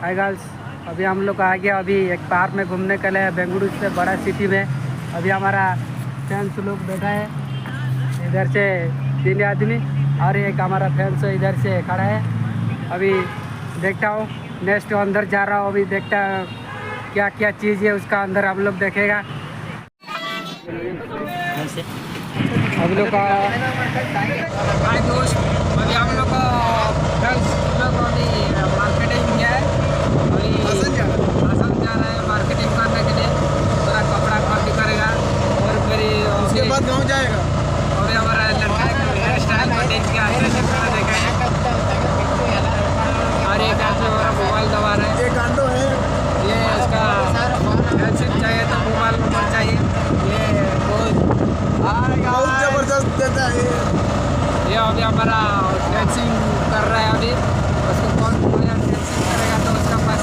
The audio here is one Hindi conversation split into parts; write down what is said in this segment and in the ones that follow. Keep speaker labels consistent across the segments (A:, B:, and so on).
A: हाय गर्ल्स, अभी हम लोग आ गया अभी एक पार्क में घूमने के लिए बेंगलुरु से बड़ा सिटी में। अभी हमारा फ्रेंड्स लोग बैठा है, इधर से 3 आदमी और एक हमारा फ्रेंड्स इधर से खड़ा है। अभी देखता हूँ, नेक्स्ट अंदर जा रहा हूँ। अभी देखता क्या क्या चीज़ है उसका अंदर हम लोग देखेगा। हम लोग का हाय दोस्त, अभी हम लोग का फ्रेंड्स लोग अभी मार्केटिंग किया है। अभी आसाम जा रहा है मार्केटिंग करने के लिए, पूरा कपड़ा खरीदी करेगा और फिर उसके बाद गाँव जाएगा। और हमारा लड़का हेयर स्टाइल कटिंग के अच्छे से पूरा देखा है। और एक आदमी हमारा मोबाइल दबा रहा है, ये कांडो है, ये इसका हेल्थ चाहिए तो मोबाइल नंबर चाहिए। ये बहुत ज़बरदस्त देता है ये। अभी हमारा डांसिंग कर रहा है। अभी उसको कौन डांसिंग करेगा तो उसका पास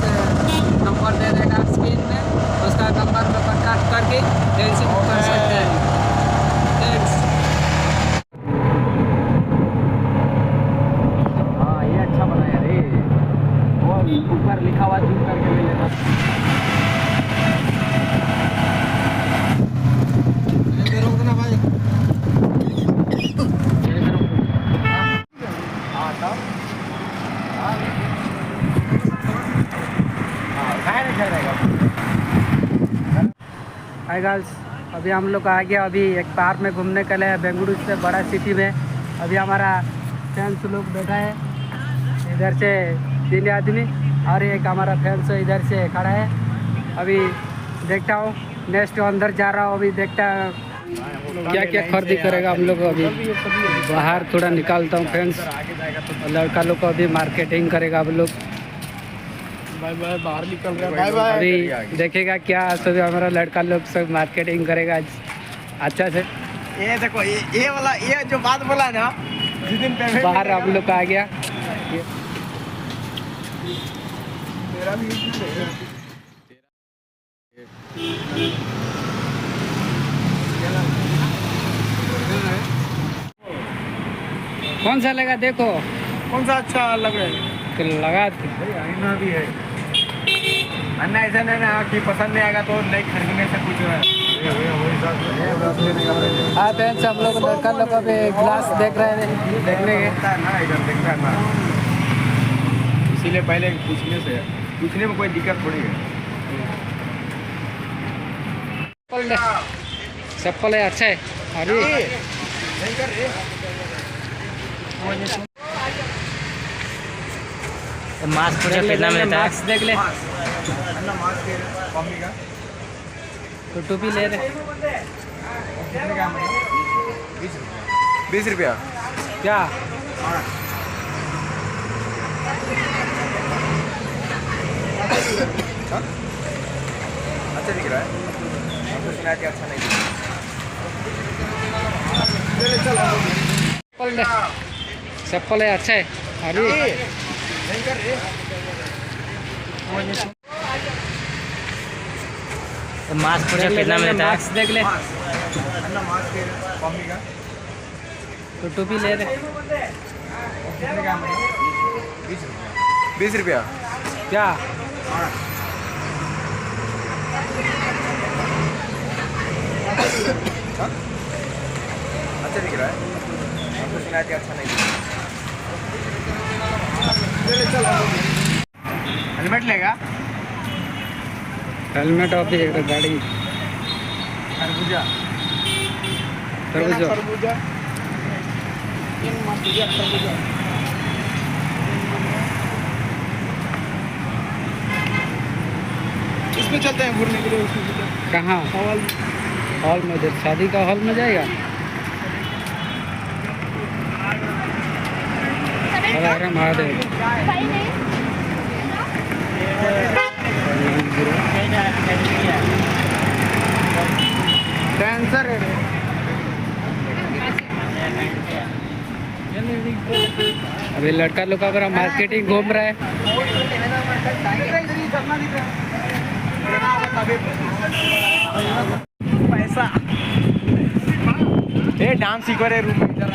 A: नंबर दे देगा स्क्रीन में, उसका नंबर में कॉन्टैक्ट करके डांसिंग कर सकते हैं। थैंक्स। हाँ, ये अच्छा बनाया रे, वो ऊपर लिखा हुआ जूम करके ले लेना। हाय गर्ल्स, अभी हम लोग आ गया अभी एक पार्क में घूमने के लिए बेंगलुरु से बड़ा सिटी में। अभी हमारा फ्रेंड्स लोग बैठा है, इधर से 3 आदमी और एक हमारा फ्रेंड्स इधर से खड़ा है। अभी देखता हूँ, नेक्स्ट अंदर जा रहा हूँ। अभी देखता क्या क्या खरीदी करेगा हम लोग। अभी बाहर थोड़ा निकालता हूँ फ्रेंड्स, लड़का लोग को अभी मार्केटिंग करेगा। हम लोग बाय बाय बाहर निकल रहा है, बाय बाय। अभी देखेगा क्या सभी हमारा लड़का लोग सब मार्केटिंग करेगा अच्छा से।
B: ये देखो, ये वाला, ये जो बात बोला ना, जिस दिन पेमेंट
A: बाहर हम लोग आ गया।
B: मेरा भी
A: कौन सा लगा देखो,
B: कौन सा अच्छा लग रहा है
A: लगा।
B: आईना भी है। अन्ना ऐसा नहीं ना कि पसंद नहीं आएगा तो नहीं खरीदने से कुछ है।
A: हाँ फ्रेंड्स, हम लोग लड़का लोग अभी ग्लास देख रहे हैं, देखने के
B: ना इधर देखता है ना, इसीलिए पहले पूछने में कोई दिक्कत थोड़ी है।
A: चप्पल है, अच्छा है। अरे
C: मास्क पूरा कितना में देता है?
A: मास्क देख ले,
B: मास्क है कॉफी का,
A: तो टोपी ले रहे।
B: कितने का? 20 रुपया।
A: क्या
B: अच्छा दिख रहा है, हमको सुना कि अच्छा नहीं दिख रहा।
A: चप्पल है, अच्छा है। अरे
C: मास्क पूरा कितना में देता है?
A: मास्क देख ले,
B: मास्क है कॉफी का,
A: तो टोपी ले रहे।
B: कितने का? 20 रुपया।
A: क्या
B: अच्छा दिख रहा है, हमको सुना कि अच्छा नहीं दिख रहा। हेलमेट लेगा?
A: हेलमेट और एक गाड़ी
B: खरबूजा।
A: खरबूजा।
B: खरबूजा। इसमें चलते हैं घूमने के लिए।
A: कहाँ? हॉल में, इधर शादी का हॉल में जाएगा। हर महादेव। डांसर है। अभी लड़का लोग का मार्केटिंग घूम रहा है।
B: पैसा ये डांस सीख रहे रूम में इधर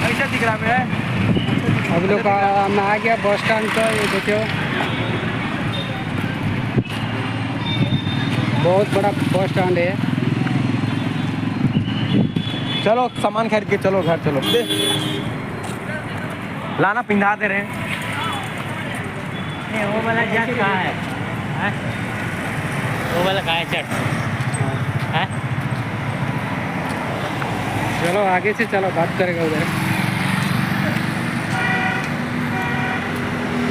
B: कैसा दिख रहा है?
A: अब लोग मैं आ गया बस स्टैंड का। ये देखो बहुत बड़ा बस स्टैंड है।
B: चलो सामान खरीद के चलो घर चलो। लाना पिंधा दे रहे हैं।
C: वो वाला जट कहाँ है? हैं? वो वाला कहाँ है चट? हैं?
A: चलो आगे से चलो बात करेगा उधर।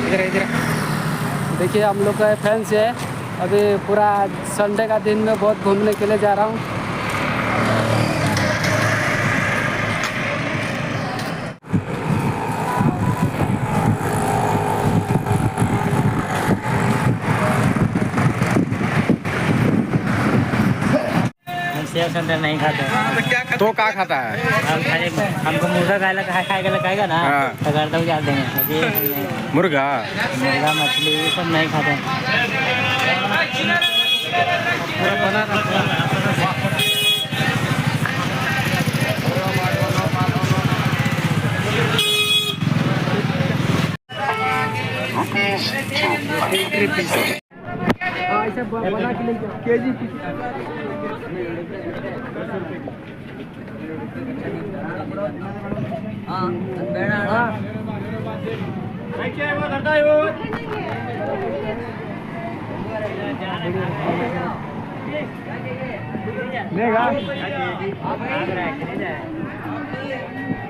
A: इधर इधर देखिए हम लोग का फ्रेंड्स है। अभी पूरा संडे का दिन में बहुत घूमने के लिए जा रहा हूँ।
C: हम सेव संतरा नहीं खाते हैं।
B: तो क्या खाता है?
C: हम खाली हमको मुर्गा खाएगा लगाएगा ना
B: हाँ।
C: तो घर तक जा देंगे। ये हम नहीं-
B: मुर्गा
C: मुर्गा मछली ये सब नहीं खाते हैं।
A: ऐसे बना के लेके केजी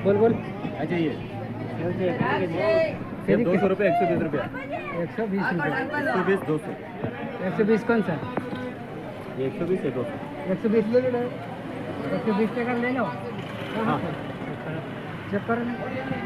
A: बोल बोल।
B: अच्छा ये
A: केजी
B: 200 रुपये 120 रुपया
A: 120 रुपये।
B: 120 200
A: 120 कौन सा?
B: 120 है 200
A: 120 ले लो। 120 टका ले लो।
B: हाँ
A: चेक करो ना।